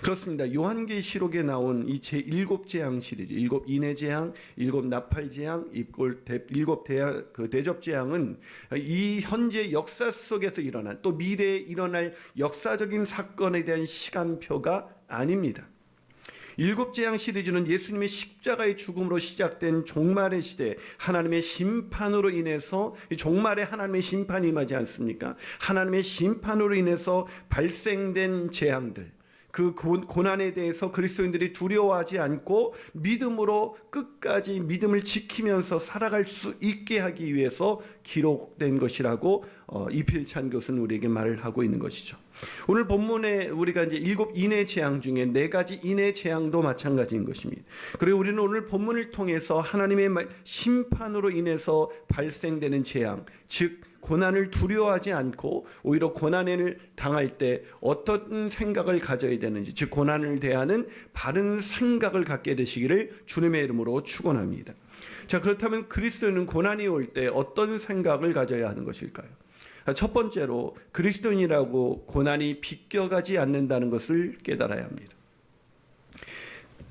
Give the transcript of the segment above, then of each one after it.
그렇습니다. 요한계시록에 나온 이 제7 재앙 시리즈, 7 인해 재앙, 7 나팔 재앙, 7 대접 재앙은 이 현재 역사 속에서 일어난, 또 미래에 일어날 역사적인 사건에 대한 시간표가 아닙니다. 7 재앙 시리즈는 예수님의 십자가의 죽음으로 시작된 종말의 시대, 하나님의 심판으로 인해서, 종말에 하나님의 심판이 임하지 않습니까? 하나님의 심판으로 인해서 발생된 재앙들, 그 고난에 대해서 그리스도인들이 두려워하지 않고 믿음으로 끝까지 믿음을 지키면서 살아갈 수 있게 하기 위해서 기록된 것이라고 이필찬 교수는 우리에게 말을 하고 있는 것이죠. 오늘 본문에 우리가 이제 7 인해 재앙 중에 4가지 인해 재앙도 마찬가지인 것입니다. 그리고 우리는 오늘 본문을 통해서 하나님의 심판으로 인해서 발생되는 재앙, 즉 고난을 두려워하지 않고 오히려 고난을 당할 때 어떤 생각을 가져야 되는지, 즉 고난을 대하는 바른 생각을 갖게 되시기를 주님의 이름으로 축원합니다. 자, 그렇다면 그리스도인은 고난이 올 때 어떤 생각을 가져야 하는 것일까요? 첫 번째로 그리스도인이라고 고난이 비껴가지 않는다는 것을 깨달아야 합니다.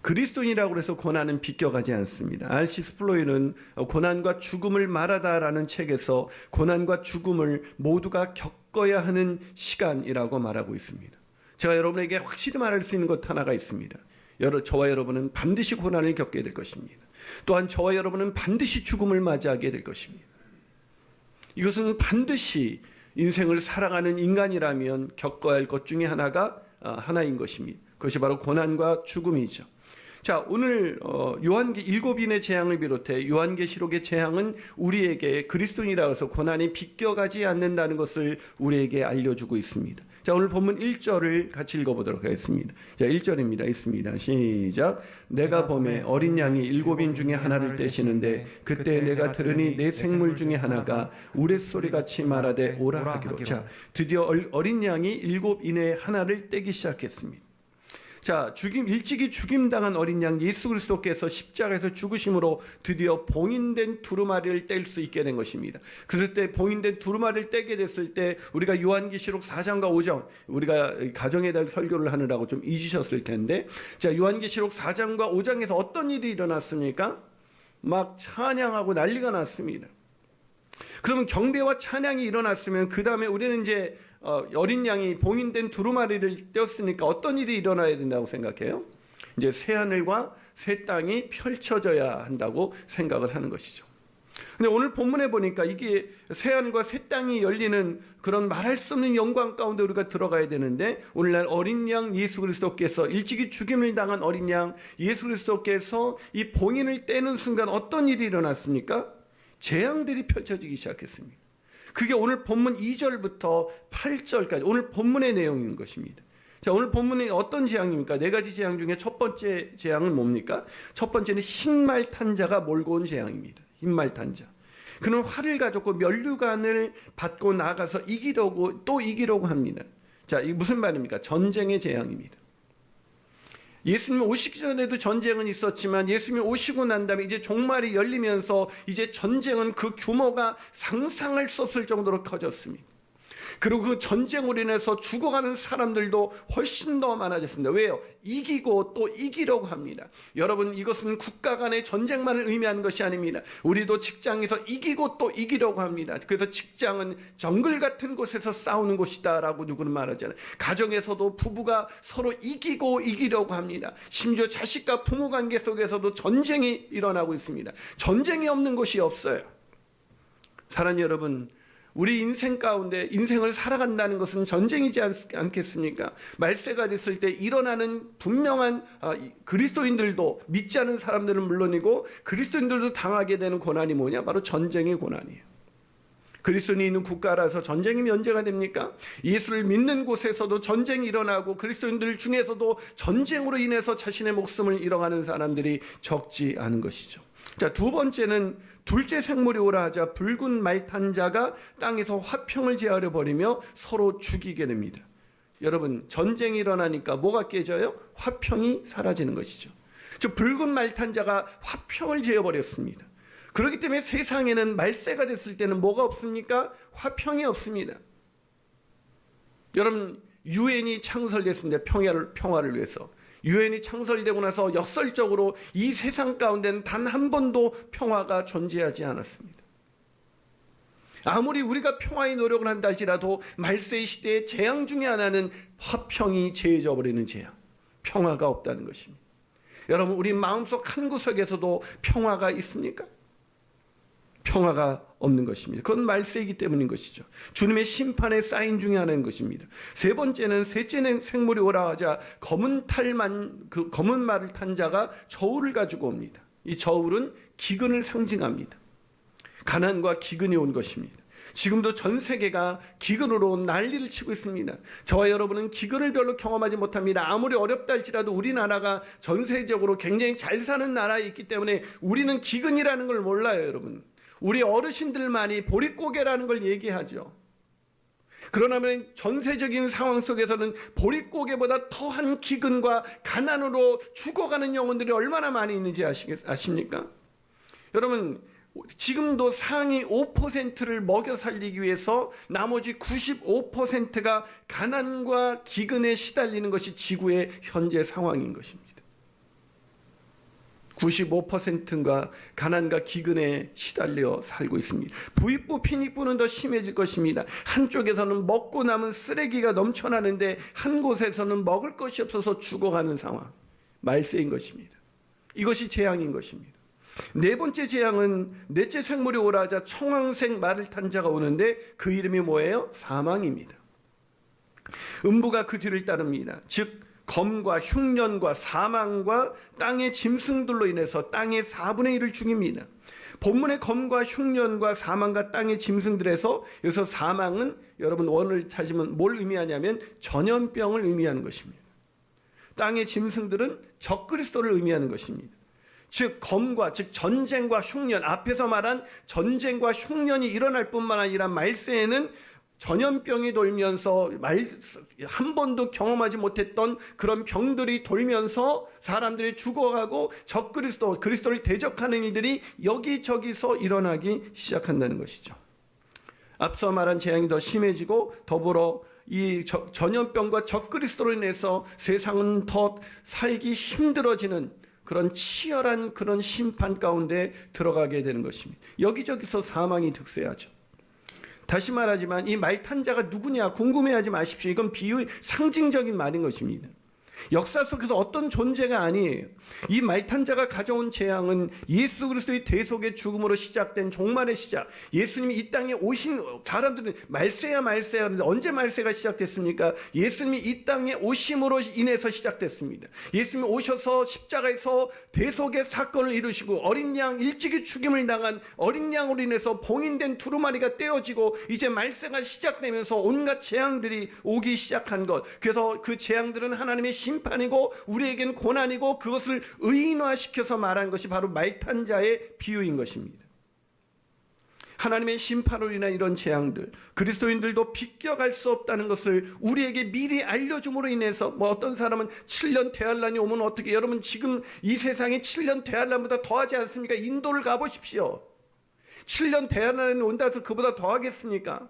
그리스도인이라고 해서 고난은 비껴가지 않습니다. R.C. 스플로이는 고난과 죽음을 말하다라는 책에서 고난과 죽음을 모두가 겪어야 하는 시간이라고 말하고 있습니다. 제가 여러분에게 확실히 말할 수 있는 것 하나가 있습니다. 저와 여러분은 반드시 고난을 겪게 될 것입니다. 또한 저와 여러분은 반드시 죽음을 맞이하게 될 것입니다. 이것은 반드시 인생을 살아가는 인간이라면 겪어야 할 것 중에 하나인 것입니다. 그것이 바로 고난과 죽음이죠. 자, 오늘 7인의 재앙을 비롯해 요한계시록의 재앙은 우리에게 그리스도인이라고 해서 고난이 비껴가지 않는다는 것을 우리에게 알려주고 있습니다. 자, 오늘 본문 1절을 같이 읽어보도록 하겠습니다. 자, 1절입니다. 있습니다. 시작. 내가 범에 어린 양이 7인 중에 하나를 떼시는데 그때 내가 들으니 내 생물 중에 하나가 우레소리같이 말하되 오라 하기로. 자, 드디어 어린 양이 7인의 하나를 떼기 시작했습니다. 자, 일찍이 죽임당한 어린 양 예수 그리스도께서 십자가에서 죽으심으로 드디어 봉인된 두루마리를 뗄 수 있게 된 것입니다. 그럴 때 봉인된 두루마리를 떼게 됐을 때 우리가 요한계시록 4장과 5장, 우리가 가정에 대한 설교를 하느라고 좀 잊으셨을 텐데, 자, 요한계시록 4장과 5장에서 어떤 일이 일어났습니까? 막 찬양하고 난리가 났습니다. 그러면 경배와 찬양이 일어났으면 그 다음에 우리는 이제 어린 양이 봉인된 두루마리를 떼었으니까 어떤 일이 일어나야 된다고 생각해요? 이제 새하늘과 새 땅이 펼쳐져야 한다고 생각을 하는 것이죠. 근데 오늘 본문에 보니까 이게 새하늘과 새 땅이 열리는 그런 말할 수 없는 영광 가운데 우리가 들어가야 되는데, 오늘날 어린 양 예수 그리스도께서, 일찍이 죽임을 당한 어린 양 예수 그리스도께서 이 봉인을 떼는 순간 어떤 일이 일어났습니까? 재앙들이 펼쳐지기 시작했습니다. 그게 오늘 본문 2절부터 8절까지 오늘 본문의 내용인 것입니다. 자, 오늘 본문이 어떤 재앙입니까? 4가지 재앙 중에 첫 번째 재앙은 뭡니까? 첫 번째는 흰말 탄자가 몰고 온 재앙입니다. 흰말 탄자. 그는 활을 가졌고 면류관을 받고 나가서 이기려고 합니다. 자, 이게 무슨 말입니까? 전쟁의 재앙입니다. 예수님 오시기 전에도 전쟁은 있었지만 예수님이 오시고 난 다음에 이제 종말이 열리면서 이제 전쟁은 그 규모가 상상할 수 없을 정도로 커졌습니다. 그리고 그 전쟁으로 인해서 죽어가는 사람들도 훨씬 더 많아졌습니다. 왜요? 이기고 또 이기려고 합니다. 여러분, 이것은 국가 간의 전쟁만을 의미하는 것이 아닙니다. 우리도 직장에서 이기고 또 이기려고 합니다. 그래서 직장은 정글 같은 곳에서 싸우는 곳이다 라고 누구는 말하잖아요. 가정에서도 부부가 서로 이기고 이기려고 합니다. 심지어 자식과 부모 관계 속에서도 전쟁이 일어나고 있습니다. 전쟁이 없는 곳이 없어요. 사랑하는 여러분, 우리 인생 가운데 인생을 살아간다는 것은 전쟁이지 않겠습니까? 말세가 됐을 때 일어나는 분명한 그리스도인들도, 믿지 않은 사람들은 물론이고 그리스도인들도 당하게 되는 고난이 뭐냐? 바로 전쟁의 고난이에요. 그리스도인이 있는 국가라서 전쟁이 면제가 됩니까? 예수를 믿는 곳에서도 전쟁이 일어나고 그리스도인들 중에서도 전쟁으로 인해서 자신의 목숨을 잃어가는 사람들이 적지 않은 것이죠. 자, 두 번째는 둘째 생물이 오라 하자 붉은 말 탄 자가 땅에서 화평을 제하려 버리며 서로 죽이게 됩니다. 여러분, 전쟁이 일어나니까 뭐가 깨져요? 화평이 사라지는 것이죠. 즉 붉은 말 탄 자가 화평을 제어버렸습니다. 그렇기 때문에 세상에는 말세가 됐을 때는 뭐가 없습니까? 화평이 없습니다. 여러분, 유엔이 창설됐습니다. 평화를 위해서. 유엔이 창설되고 나서 역설적으로 이 세상 가운데는 단 한 번도 평화가 존재하지 않았습니다. 아무리 우리가 평화의 노력을 한다 할지라도 말세의 시대의 재앙 중에 하나는 화평이 재해져 버리는 재앙, 평화가 없다는 것입니다. 여러분, 우리 마음속 한 구석에서도 평화가 있습니까? 평화가 없는 것입니다. 그건 말세이기 때문인 것이죠. 주님의 심판의 사인 중에 하나인 것입니다. 세 번째는 셋째 생물이 오라 하자 검은 말을 탄 자가 저울을 가지고 옵니다. 이 저울은 기근을 상징합니다. 가난과 기근이 온 것입니다. 지금도 전 세계가 기근으로 난리를 치고 있습니다. 저와 여러분은 기근을 별로 경험하지 못합니다. 아무리 어렵다 할지라도 우리나라가 전세적으로 굉장히 잘 사는 나라에 있기 때문에 우리는 기근이라는 걸 몰라요, 여러분. 우리 어르신들만이 보릿고개라는 걸 얘기하죠. 그러나면 전세적인 상황 속에서는 보릿고개보다 더한 기근과 가난으로 죽어가는 영혼들이 얼마나 많이 있는지 아십니까? 여러분, 지금도 상위 5%를 먹여 살리기 위해서 나머지 95%가 가난과 기근에 시달리는 것이 지구의 현재 상황인 것입니다. 95%가 가난과 기근에 시달려 살고 있습니다. 부익부 핀익부는 더 심해질 것입니다. 한쪽에서는 먹고 남은 쓰레기가 넘쳐나는데 한 곳에서는 먹을 것이 없어서 죽어가는 상황, 말세인 것입니다. 이것이 재앙인 것입니다. 네 번째 재앙은 넷째 생물이 오라 하자 청황색 말을 탄 자가 오는데 그 이름이 뭐예요? 사망입니다. 음부가 그 뒤를 따릅니다. 즉 검과 흉년과 사망과 땅의 짐승들로 인해서 땅의 4분의 1을 죽입니다. 본문의 검과 흉년과 사망과 땅의 짐승들에서 여기서 사망은 여러분 원을 찾으면 뭘 의미하냐면 전염병을 의미하는 것입니다. 땅의 짐승들은 적그리스도를 의미하는 것입니다. 즉 검과 즉 전쟁과 흉년, 앞에서 말한 전쟁과 흉년이 일어날 뿐만 아니라 말세에는 전염병이 돌면서 한 번도 경험하지 못했던 그런 병들이 돌면서 사람들이 죽어가고 그리스도를 대적하는 일들이 여기저기서 일어나기 시작한다는 것이죠. 앞서 말한 재앙이 더 심해지고 더불어 이 전염병과 적그리스도로 인해서 세상은 더 살기 힘들어지는 그런 치열한 그런 심판 가운데 들어가게 되는 것입니다. 여기저기서 사망이 득세하죠. 다시 말하지만 이 말 탄 자가 누구냐 궁금해하지 마십시오. 이건 비유 상징적인 말인 것입니다. 역사 속에서 어떤 존재가 아니에요. 이 말 탄 자가 가져온 재앙은 예수 그리스도의 대속의 죽음으로 시작된 종말의 시작. 예수님이 이 땅에 오신 사람들은 말세야 하는데 언제 말세가 시작됐습니까? 예수님이 이 땅에 오심으로 인해서 시작됐습니다. 예수님이 오셔서 십자가에서 대속의 사건을 이루시고 어린 양 일찍이 죽임을 당한 어린 양으로 인해서 봉인된 두루마리가 떼어지고 이제 말세가 시작되면서 온갖 재앙들이 오기 시작한 것. 그래서 그 재앙들은 하나님의 심판이고 우리에겐 고난이고 그것을 의인화시켜서 말한 것이 바로 말 탄 자의 비유인 것입니다. 하나님의 심판으로 인한 이런 재앙들, 그리스도인들도 비껴갈 수 없다는 것을 우리에게 미리 알려줌으로 인해서 어떤 사람은 7년 대환란이 오면 어떻게, 여러분 지금 이 세상에 7년 대환란보다 더하지 않습니까? 인도를 가보십시오. 7년 대환란이 온다 해서 그보다 더하겠습니까?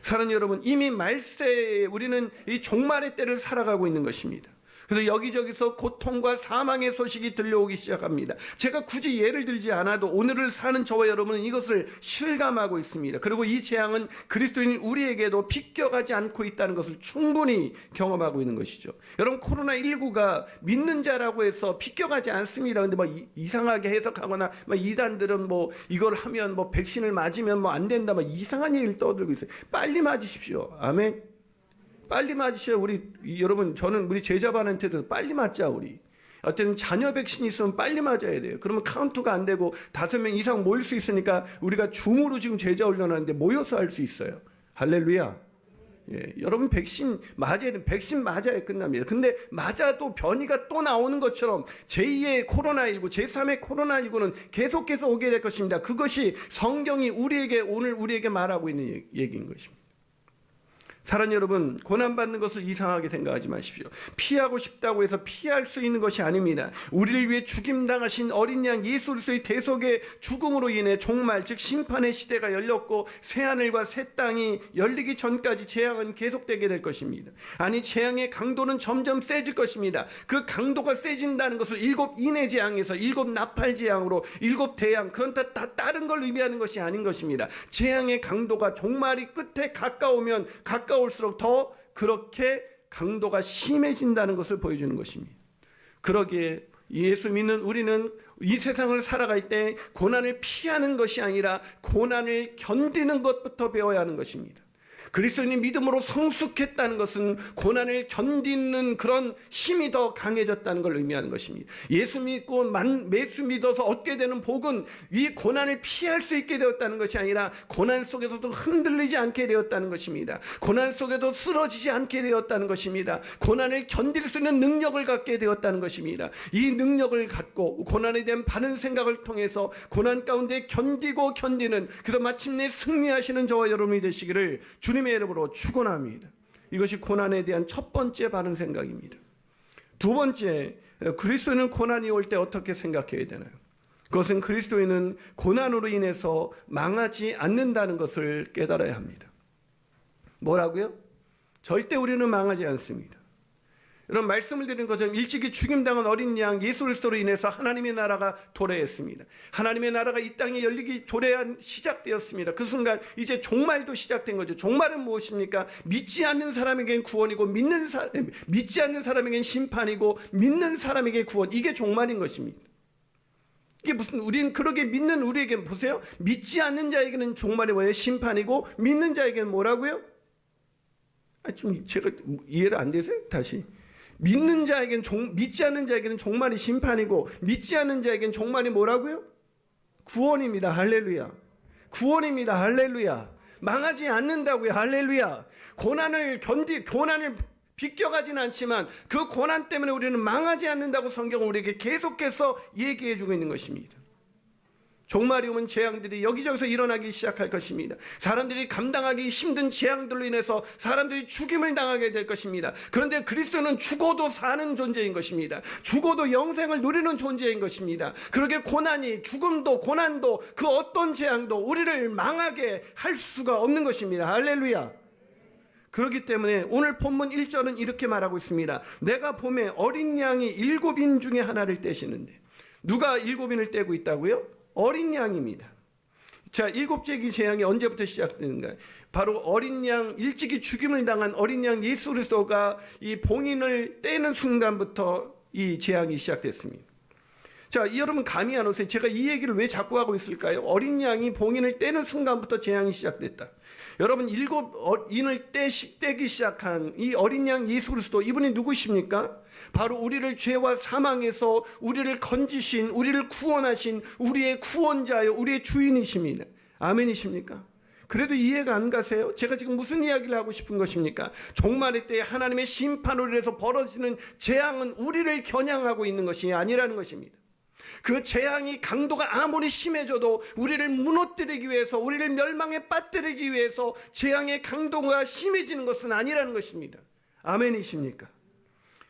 사랑하는 여러분, 이미 말세에 우리는 이 종말의 때를 살아가고 있는 것입니다. 그래서 여기저기서 고통과 사망의 소식이 들려오기 시작합니다. 제가 굳이 예를 들지 않아도 오늘을 사는 저와 여러분은 이것을 실감하고 있습니다. 그리고 이 재앙은 그리스도인 우리에게도 비껴가지 않고 있다는 것을 충분히 경험하고 있는 것이죠. 여러분, 코로나19가 믿는 자라고 해서 비껴가지 않습니다. 근데 이상하게 해석하거나 이단들은 이걸 하면 백신을 맞으면 안 된다 이상한 얘기를 떠들고 있어요. 빨리 맞으십시오. 아멘. 빨리 맞으셔야 여러분, 저는 우리 제자반한테도 빨리 맞자. 우리 어떤 자녀 백신이 있으면 빨리 맞아야 돼요. 그러면 카운트가 안 되고 5명 이상 모일 수 있으니까 우리가 줌으로 지금 제자 훈련하는데 모여서 할 수 있어요. 할렐루야. 예, 여러분 백신 맞아야 돼. 백신 맞아야 끝납니다. 근데 맞아도 변이가 또 나오는 것처럼 제2의 코로나19, 제3의 코로나19는 계속해서 오게 될 것입니다. 그것이 성경이 오늘 우리에게 말하고 있는 얘기인 것입니다. 사랑하는 여러분, 고난받는 것을 이상하게 생각하지 마십시오. 피하고 싶다고 해서 피할 수 있는 것이 아닙니다. 우리를 위해 죽임당하신 어린 양 예수 그리스도의 대속의 죽음으로 인해 종말, 즉 심판의 시대가 열렸고 새하늘과 새 땅이 열리기 전까지 재앙은 계속되게 될 것입니다. 아니, 재앙의 강도는 점점 세질 것입니다. 그 강도가 세진다는 것을 7 인의 재앙에서 7 나팔 재앙으로 7 대양, 그건 다 다른 걸 의미하는 것이 아닌 것입니다. 재앙의 강도가 종말이 끝에 가까우면 가까울수록 더 그렇게 강도가 심해진다는 것을 보여주는 것입니다. 그러기에 예수 믿는 우리는 이 세상을 살아갈 때 고난을 피하는 것이 아니라 고난을 견디는 것부터 배워야 하는 것입니다. 그리스도인이 믿음으로 성숙했다는 것은 고난을 견디는 그런 힘이 더 강해졌다는 걸 의미하는 것입니다. 예수 믿어서 얻게 되는 복은 이 고난을 피할 수 있게 되었다는 것이 아니라 고난 속에서도 흔들리지 않게 되었다는 것입니다. 고난 속에도 쓰러지지 않게 되었다는 것입니다. 고난을 견딜 수 있는 능력을 갖게 되었다는 것입니다. 이 능력을 갖고 고난에 대한 바른 생각을 통해서 고난 가운데 견디고 견디는, 그래서 마침내 승리하시는 저와 여러분이 되시기를 주님의 이름으로 축원합니다. 이것이 고난에 대한 첫 번째 바른 생각입니다. 두 번째, 그리스도인은 고난이 올 때 어떻게 생각해야 되나요? 그것은 그리스도인은 고난으로 인해서 망하지 않는다는 것을 깨달아야 합니다. 뭐라고요? 절대 우리는 망하지 않습니다. 이런 말씀을 드리는 것처럼 일찍이 죽임당한 어린 양 예수 그리스도로 인해서 하나님의 나라가 도래했습니다. 하나님의 나라가 이 땅에 열리기 시작되었습니다. 그 순간 이제 종말도 시작된 거죠. 종말은 무엇입니까? 믿지 않는 사람에겐 구원이고 믿지 않는 사람에겐 심판이고 믿는 사람에게 구원, 이게 종말인 것입니다. 이게 무슨, 우리는 그렇게 믿는 우리에게 보세요. 믿지 않는 자에게는 종말이 뭐예요? 심판이고 믿는 자에게는 뭐라고요? 좀 제가 이해를 안 되세요? 다시. 믿지 않는 자에게는 종말이 심판이고 믿지 않는 자에게는 종말이 뭐라고요? 구원입니다. 할렐루야. 구원입니다. 할렐루야. 망하지 않는다고요. 할렐루야. 고난을 비껴가지는 않지만 그 고난 때문에 우리는 망하지 않는다고 성경은 우리에게 계속해서 얘기해주고 있는 것입니다. 종말이 오면 재앙들이 여기저기서 일어나기 시작할 것입니다. 사람들이 감당하기 힘든 재앙들로 인해서 사람들이 죽임을 당하게 될 것입니다. 그런데 그리스도는 죽어도 사는 존재인 것입니다. 죽어도 영생을 누리는 존재인 것입니다. 그렇게 고난이, 죽음도 고난도 그 어떤 재앙도 우리를 망하게 할 수가 없는 것입니다. 할렐루야. 그렇기 때문에 오늘 본문 1절은 이렇게 말하고 있습니다. 내가 봄에 어린 양이 7인 중에 하나를 떼시는데, 누가 7인을 떼고 있다고요? 어린 양입니다. 자, 7제기 재앙이 언제부터 시작되는가? 바로 어린 양, 일찍이 죽임을 당한 어린 양 예수 그리스도가 이 봉인을 떼는 순간부터 이 재앙이 시작됐습니다. 자, 여러분 감이 안 오세요? 제가 이 얘기를 왜 자꾸 하고 있을까요? 어린 양이 봉인을 떼는 순간부터 재앙이 시작됐다. 여러분, 7인을 떼기 시작한 이 어린 양 예수 그리스도, 이분이 누구십니까? 바로 우리를 죄와 사망에서 우리를 건지신, 우리를 구원하신 우리의 구원자요, 우리의 주인이십니다. 아멘이십니까? 그래도 이해가 안 가세요? 제가 지금 무슨 이야기를 하고 싶은 것입니까? 종말의 때에 하나님의 심판으로 인해서 벌어지는 재앙은 우리를 겨냥하고 있는 것이 아니라는 것입니다. 그 재앙이 강도가 아무리 심해져도 우리를 무너뜨리기 위해서, 우리를 멸망에 빠뜨리기 위해서 재앙의 강도가 심해지는 것은 아니라는 것입니다. 아멘이십니까?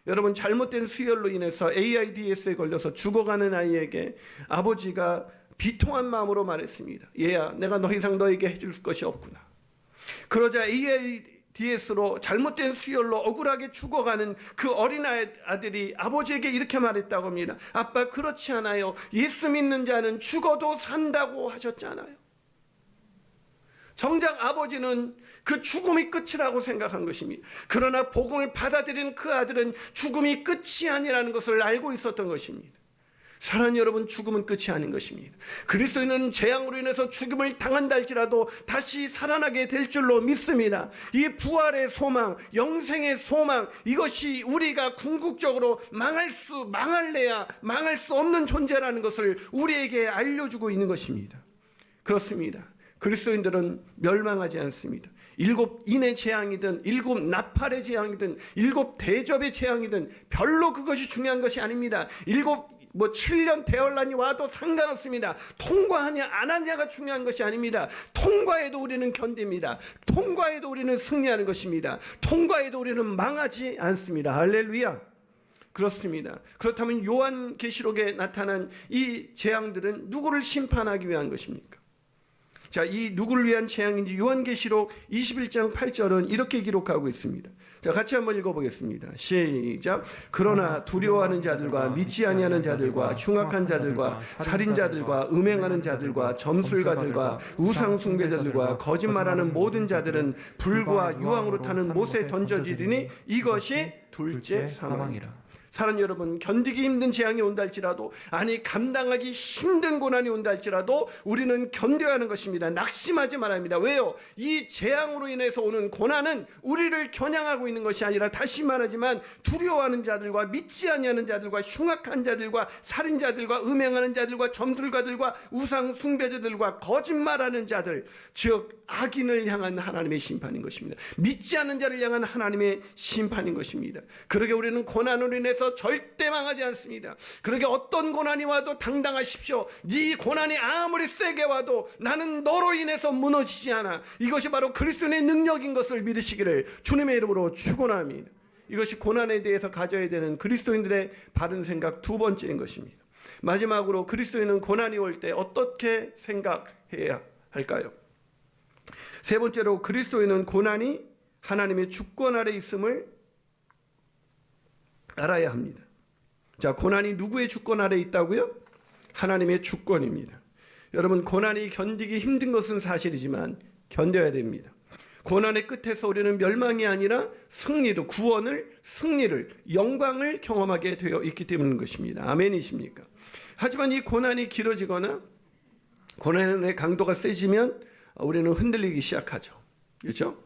여러분, 잘못된 수혈로 인해서 AIDS에 걸려서 죽어가는 아이에게 아버지가 비통한 마음으로 말했습니다. 얘야, 내가 더 이상 너에게 해줄 것이 없구나. 그러자 AIDS로 잘못된 수혈로 억울하게 죽어가는 그 어린아들이 아버지에게 이렇게 말했다고 합니다. 아빠, 그렇지 않아요. 예수 믿는 자는 죽어도 산다고 하셨잖아요. 정작 아버지는 그 죽음이 끝이라고 생각한 것입니다. 그러나 복음을 받아들인 그 아들은 죽음이 끝이 아니라는 것을 알고 있었던 것입니다. 사랑하는 여러분, 죽음은 끝이 아닌 것입니다. 그리스도인은 재앙으로 인해서 죽음을 당한다 할지라도 다시 살아나게 될 줄로 믿습니다. 이 부활의 소망, 영생의 소망, 이것이 우리가 궁극적으로 망할래야 망할 수 없는 존재라는 것을 우리에게 알려주고 있는 것입니다. 그렇습니다. 그리스도인들은 멸망하지 않습니다. 7인의 재앙이든 7 나팔의 재앙이든 7 대접의 재앙이든 별로 그것이 중요한 것이 아닙니다. 뭐 7년 대환란이 와도 상관없습니다. 통과하냐 안 하냐가 중요한 것이 아닙니다. 통과해도 우리는 견딥니다. 통과해도 우리는 승리하는 것입니다. 통과해도 우리는 망하지 않습니다. 할렐루야. 그렇습니다. 그렇다면 요한계시록에 나타난 이 재앙들은 누구를 심판하기 위한 것입니까? 자, 이 누구를 위한 재앙인지 요한계시록 21장 8절은 이렇게 기록하고 있습니다. 자, 같이 한번 읽어보겠습니다. 시작. 그러나 두려워하는 자들과 믿지 아니하는 자들과 흉악한 자들과 살인자들과 음행하는 자들과 점술가들과 우상 숭배자들과 거짓말하는 모든 자들은 불과 유황으로 타는 못에 던져지리니 이것이 둘째 사망이라. 사랑 여러분, 견디기 힘든 재앙이 온다 할지라도, 아니 감당하기 힘든 고난이 온다 할지라도 우리는 견뎌야 하는 것입니다. 낙심하지 말아야 합니다. 왜요? 이 재앙으로 인해서 오는 고난은 우리를 겨냥하고 있는 것이 아니라, 다시 말하지만 두려워하는 자들과 믿지 아니하는 자들과 흉악한 자들과 살인자들과 음행하는 자들과 점술가들과 우상 숭배자들과 거짓말하는 자들, 즉 악인을 향한 하나님의 심판인 것입니다. 믿지 않는 자를 향한 하나님의 심판인 것입니다. 그러게 우리는 고난으로 인해서 절대 망하지 않습니다. 그러게 어떤 고난이 와도 당당하십시오. 네 고난이 아무리 세게 와도 나는 너로 인해서 무너지지 않아. 이것이 바로 그리스도의 능력인 것을 믿으시기를 주님의 이름으로 축원합니다. 이것이 고난에 대해서 가져야 되는 그리스도인들의 바른 생각 두 번째인 것입니다. 마지막으로 그리스도인은 고난이 올 때 어떻게 생각해야 할까요? 세 번째로 그리스도인은 고난이 하나님의 주권 아래 있음을 알아야 합니다. 자, 고난이 누구의 주권 아래 있다고요? 하나님의 주권입니다. 여러분, 고난이 견디기 힘든 것은 사실이지만 견뎌야 됩니다. 고난의 끝에서 우리는 멸망이 아니라 승리로, 구원을, 승리를, 영광을 경험하게 되어 있기 때문인 것입니다. 아멘이십니까? 하지만 이 고난이 길어지거나 고난의 강도가 세지면 우리는 흔들리기 시작하죠. 그렇죠?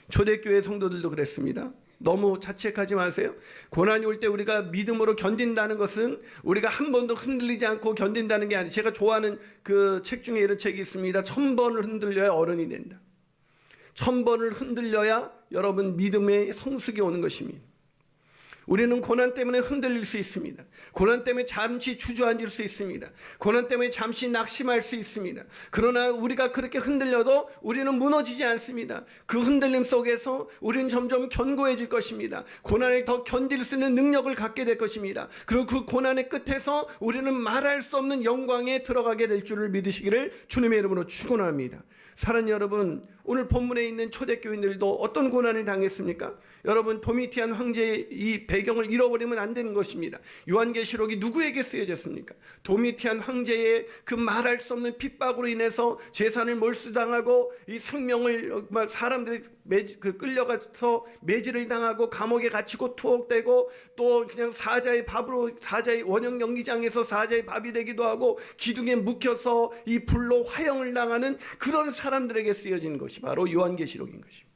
초대교회 성도들도 그랬습니다. 너무 자책하지 마세요. 고난이 올 때 우리가 믿음으로 견딘다는 것은 우리가 한 번도 흔들리지 않고 견딘다는 게 아니에요. 제가 좋아하는 그 책 중에 이런 책이 있습니다. 1000번을 흔들려야 어른이 된다. 1000번을 흔들려야 여러분 믿음의 성숙이 오는 것입니다. 우리는 고난 때문에 흔들릴 수 있습니다. 고난 때문에 잠시 주저앉을 수 있습니다. 고난 때문에 잠시 낙심할 수 있습니다. 그러나 우리가 그렇게 흔들려도 우리는 무너지지 않습니다. 그 흔들림 속에서 우리는 점점 견고해질 것입니다. 고난을 더 견딜 수 있는 능력을 갖게 될 것입니다. 그리고 그 고난의 끝에서 우리는 말할 수 없는 영광에 들어가게 될 줄을 믿으시기를 주님의 이름으로 축원합니다. 사랑하는 여러분, 오늘 본문에 있는 초대교인들도 어떤 고난을 당했습니까? 여러분, 도미티안 황제의 이 배경을 잃어버리면 안 되는 것입니다. 요한계시록이 누구에게 쓰여졌습니까? 도미티안 황제의 그 말할 수 없는 핍박으로 인해서 재산을 몰수당하고 이 생명을 사람들이 끌려가서 매질을 당하고 감옥에 갇히고 투옥되고 또 그냥 사자의 밥으로, 사자의 원형 연기장에서 사자의 밥이 되기도 하고 기둥에 묵혀서 이 불로 화형을 당하는 그런 사람들에게 쓰여진 것이 바로 요한계시록인 것입니다.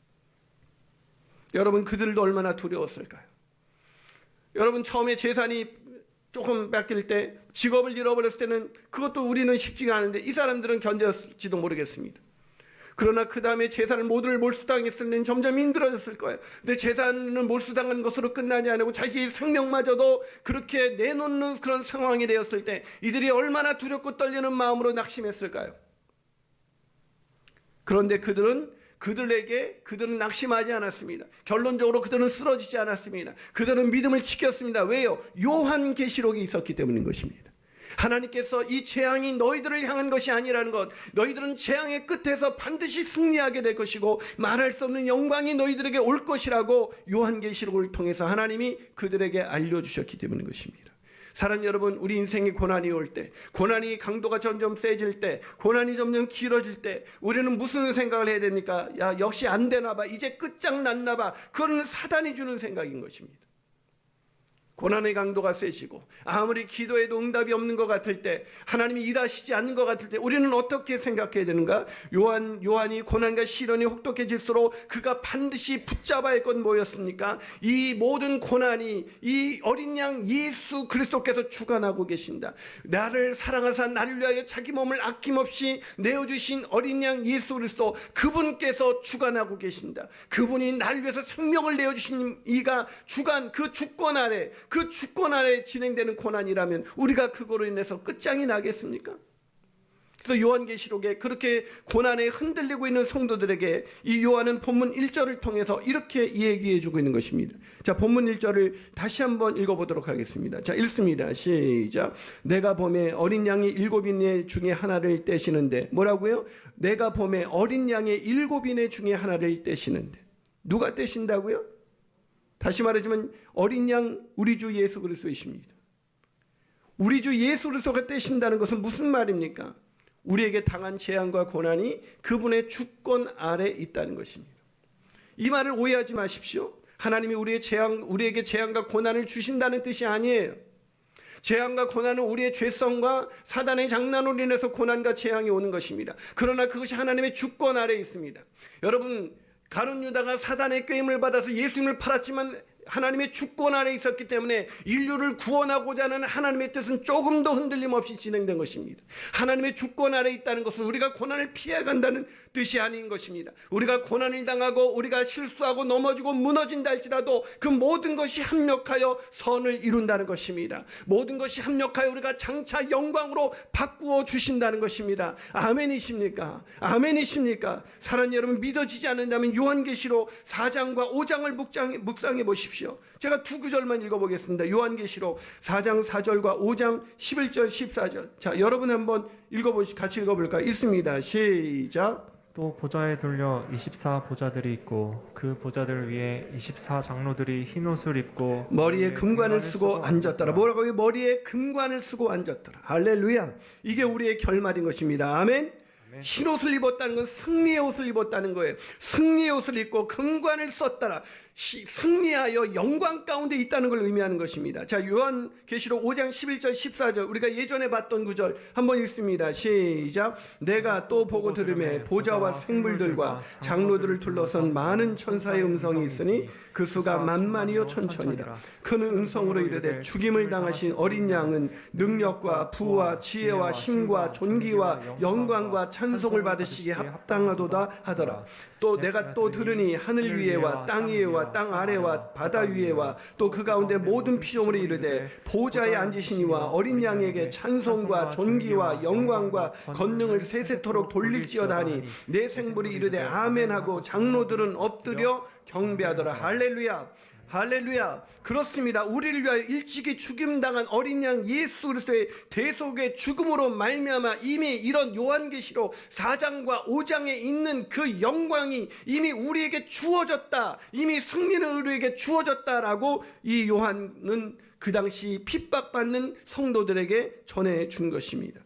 여러분, 그들도 얼마나 두려웠을까요? 여러분, 처음에 재산이 조금 뺏길 때, 직업을 잃어버렸을 때는 그것도 우리는 쉽지가 않은데 이 사람들은 견뎠을지도 모르겠습니다. 그러나 그 다음에 재산을 모두를 몰수당했을 때는 점점 힘들어졌을 거예요. 근데 재산을 몰수당한 것으로 끝나지 않고 자기의 생명마저도 그렇게 내놓는 그런 상황이 되었을 때 이들이 얼마나 두렵고 떨리는 마음으로 낙심했을까요? 그런데 그들은 낙심하지 않았습니다. 결론적으로 그들은 쓰러지지 않았습니다. 그들은 믿음을 지켰습니다. 왜요? 요한계시록이 있었기 때문인 것입니다. 하나님께서 이 재앙이 너희들을 향한 것이 아니라는 것, 너희들은 재앙의 끝에서 반드시 승리하게 될 것이고 말할 수 없는 영광이 너희들에게 올 것이라고 요한계시록을 통해서 하나님이 그들에게 알려주셨기 때문인 것입니다. 사랑하는 여러분, 우리 인생에 고난이 올 때, 고난이 강도가 점점 세질 때, 고난이 점점 길어질 때 우리는 무슨 생각을 해야 됩니까? 야, 역시 안 되나 봐, 이제 끝장났나 봐. 그건 사단이 주는 생각인 것입니다. 고난의 강도가 세지고 아무리 기도해도 응답이 없는 것 같을 때, 하나님이 일하시지 않는 것 같을 때 우리는 어떻게 생각해야 되는가? 요한이 고난과 시련이 혹독해질수록 그가 반드시 붙잡아야 할 건 뭐였습니까? 이 모든 고난이 이 어린 양 예수 그리스도께서 주관하고 계신다. 나를 사랑하사 나를 위하여 자기 몸을 아낌없이 내어주신 어린 양 예수 그리스도, 그분께서 주관하고 계신다. 그분이 나를 위해서 생명을 내어주신 이가 주관, 그 주권 아래, 그 주권 아래 진행되는 고난이라면 우리가 그거로 인해서 끝장이 나겠습니까? 그래서 요한계시록에 그렇게 고난에 흔들리고 있는 성도들에게 이 요한은 본문 1절을 통해서 이렇게 얘기해 주고 있는 것입니다. 자, 본문 1절을 다시 한번 읽어보도록 하겠습니다. 자, 읽습니다. 시작. 내가 봄에 어린 양의 7인의 중에 하나를 떼시는데, 뭐라고요? 내가 봄에 어린 양의 7인의 중에 하나를 떼시는데. 누가 떼신다고요? 다시 말하자면 어린 양 우리 주 예수 그리스도이십니다. 우리 주 예수 그리스도가 떼신다는 것은 무슨 말입니까? 우리에게 당한 재앙과 고난이 그분의 주권 아래 있다는 것입니다. 이 말을 오해하지 마십시오. 하나님이 우리에게 재앙과 고난을 주신다는 뜻이 아니에요. 재앙과 고난은 우리의 죄성과 사단의 장난으로 인해서 고난과 재앙이 오는 것입니다. 그러나 그것이 하나님의 주권 아래 있습니다. 여러분, 가룟 유다가 사단의 꾀임을 받아서 예수님을 팔았지만 하나님의 주권 아래 있었기 때문에 인류를 구원하고자 하는 하나님의 뜻은 조금 더 흔들림 없이 진행된 것입니다. 하나님의 주권 아래 있다는 것은 우리가 고난을 피해간다는 뜻이 아닌 것입니다. 우리가 고난을 당하고 우리가 실수하고 넘어지고 무너진다 할지라도 그 모든 것이 합력하여 선을 이룬다는 것입니다. 모든 것이 합력하여 우리가 장차 영광으로 바꾸어 주신다는 것입니다. 아멘이십니까? 아멘이십니까? 사랑하는 여러분, 믿어지지 않는다면 요한계시록 4장과 5장을 묵상해 보십시오. 제가 두 구절만 읽어보겠습니다. 요한계시록 4장 4절과 5장 11절 14절. 자, 여러분 한번 같이 읽어볼까요? 읽습니다. 시작. 또 보좌에 돌려 24 보좌들이 있고 그 보좌들 위에 24 장로들이 흰 옷을 입고 머리에 금관을 쓰고 앉았더라. 뭐라고요? 머리에 금관을 쓰고 앉았더라. 할렐루야. 이게 우리의 결말인 것입니다. 아멘. 흰 옷을 입었다는 건 승리의 옷을 입었다는 거예요. 승리의 옷을 입고 금관을 썼더라. 승리하여 영광 가운데 있다는 걸 의미하는 것입니다. 자, 요한계시록 5장 11절 14절 우리가 예전에 봤던 구절 한번 읽습니다. 시작. 내가 또 보고 들으매 보좌와 생물들과 장로들을 둘러선 많은 천사의 음성이 있으니 그 수가 만만이요 천천이라. 큰 음성으로 이르되 죽임을 당하신 어린 양은 능력과 부와 지혜와 힘과 존귀와 영광과 찬송을 받으시기에 합당하도다 하더라. 또 내가 또 들으니 하늘 위에와 땅 위에와 땅 아래와 바다 위에와 또 그 가운데 모든 피조물이 이르되 보좌에 앉으시니와 어린 양에게 찬송과 존귀와 영광과 권능을 세세토록 돌릴지어다 하니 내 생물이 이르되 아멘하고 장로들은 엎드려 경배하더라. 할렐루야. 할렐루야. 그렇습니다. 우리를 위하여 일찍이 죽임당한 어린 양 예수 그리스도의 대속의 죽음으로 말미암아 이미 이런 요한계시록 4장과 5장에 있는 그 영광이 이미 우리에게 주어졌다. 이미 승리는 우리에게 주어졌다라고 이 요한은 그 당시 핍박받는 성도들에게 전해준 것입니다.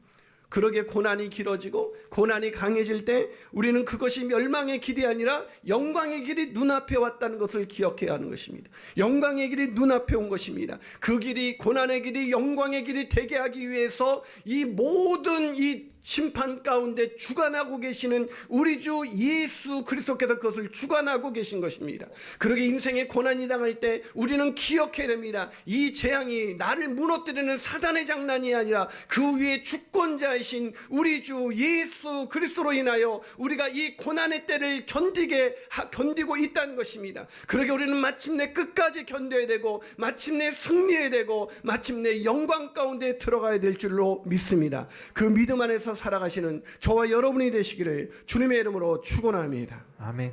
그러게 고난이 길어지고 고난이 강해질 때 우리는 그것이 멸망의 길이 아니라 영광의 길이 눈앞에 왔다는 것을 기억해야 하는 것입니다. 영광의 길이 눈앞에 온 것입니다. 그 길이, 고난의 길이 영광의 길이 되게 하기 위해서 이 모든 이 심판 가운데 주관하고 계시는 우리 주 예수 그리스도께서 그것을 주관하고 계신 것입니다. 그러게 인생의 고난이 당할 때 우리는 기억해야 됩니다. 이 재앙이 나를 무너뜨리는 사단의 장난이 아니라 그 위에 주권자이신 우리 주 예수 그리스도로 인하여 우리가 이 고난의 때를 견디고 있다는 것입니다. 그러게 우리는 마침내 끝까지 견뎌야 되고 마침내 승리해야 되고 마침내 영광 가운데 들어가야 될 줄로 믿습니다. 그 믿음 안에서 살아가시는 저와 여러분이 되시기를 주님의 이름으로 축원합니다. 아멘.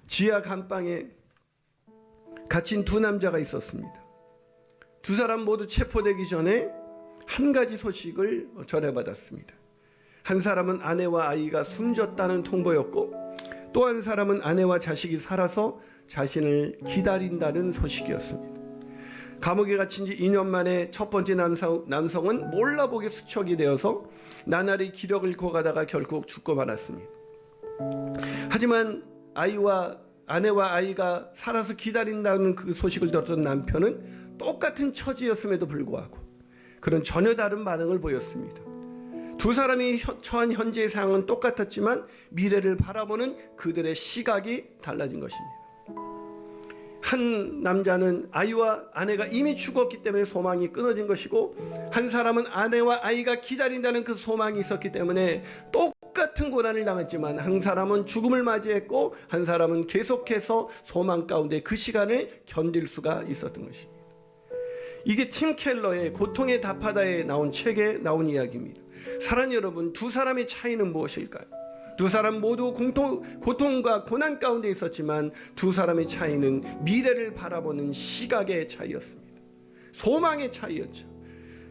지하 감방에 갇힌 두 남자가 있었습니다. 두 사람 모두 체포되기 전에 한 가지 소식을 전해받았습니다. 한 사람은 아내와 아이가 숨졌다는 통보였고 또 한 사람은 아내와 자식이 살아서 자신을 기다린다는 소식이었습니다. 감옥에 갇힌 지 2년 만에 첫 번째 남성은 몰라보게 수척이 되어서 나날이 기력을 잃고 가다가 결국 죽고 말았습니다. 하지만 아내와 아이가 살아서 기다린다는 그 소식을 들었던 남편은 똑같은 처지였음에도 불구하고 그런 전혀 다른 반응을 보였습니다. 두 사람이 처한 현재의 상황은 똑같았지만 미래를 바라보는 그들의 시각이 달라진 것입니다. 한 남자는 아이와 아내가 이미 죽었기 때문에 소망이 끊어진 것이고 한 사람은 아내와 아이가 기다린다는 그 소망이 있었기 때문에 똑같은 고난을 당했지만 한 사람은 죽음을 맞이했고 한 사람은 계속해서 소망 가운데 그 시간을 견딜 수가 있었던 것입니다. 이게 팀 켈러의 고통의 답하다에 나온 책에 나온 이야기입니다. 사랑하는 여러분, 두 사람의 차이는 무엇일까요? 두 사람 모두 고통과 고난 가운데 있었지만 두 사람의 차이는 미래를 바라보는 시각의 차이였습니다. 소망의 차이였죠.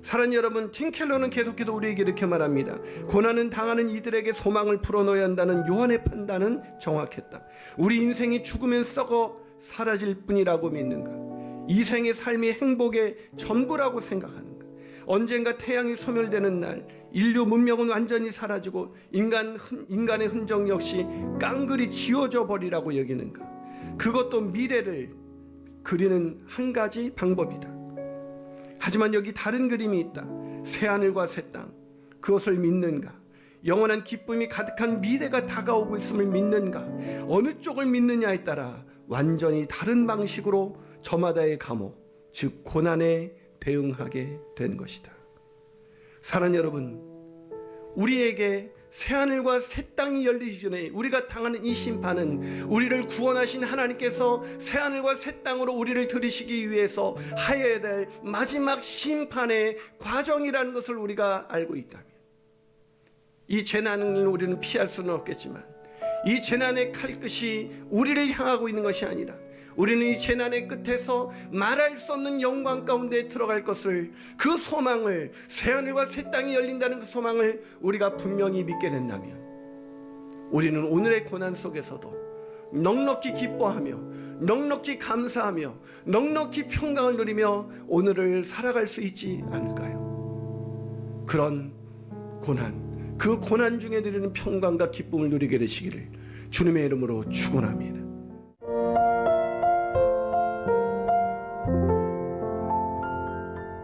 사랑하는 여러분, 팀 켈러는 계속해서 우리에게 이렇게 말합니다. 고난은 당하는 이들에게 소망을 풀어놓아야 한다는 요한의 판단은 정확했다. 우리 인생이 죽으면 썩어 사라질 뿐이라고 믿는가? 이 생의 삶이 행복의 전부라고 생각하는가? 언젠가 태양이 소멸되는 날 인류 문명은 완전히 사라지고 인간의 흔적 역시 깡그리 지워져 버리라고 여기는가? 그것도 미래를 그리는 한 가지 방법이다. 하지만 여기 다른 그림이 있다. 새하늘과 새 땅, 그것을 믿는가? 영원한 기쁨이 가득한 미래가 다가오고 있음을 믿는가? 어느 쪽을 믿느냐에 따라 완전히 다른 방식으로 저마다의 감옥, 즉 고난에 대응하게 된 것이다. 사랑하는 여러분, 우리에게 새하늘과 새 땅이 열리기 전에 우리가 당하는 이 심판은 우리를 구원하신 하나님께서 새하늘과 새 땅으로 우리를 들이시기 위해서 하여야 될 마지막 심판의 과정이라는 것을 우리가 알고 있다면, 이 재난을 우리는 피할 수는 없겠지만 이 재난의 칼끝이 우리를 향하고 있는 것이 아니라 우리는 이 재난의 끝에서 말할 수 없는 영광 가운데 들어갈 것을, 그 소망을, 새하늘과 새 땅이 열린다는 그 소망을 우리가 분명히 믿게 된다면 우리는 오늘의 고난 속에서도 넉넉히 기뻐하며 넉넉히 감사하며 넉넉히 평강을 누리며 오늘을 살아갈 수 있지 않을까요? 그런 고난, 그 고난 중에 누리는 평강과 기쁨을 누리게 되시기를 주님의 이름으로 축원합니다.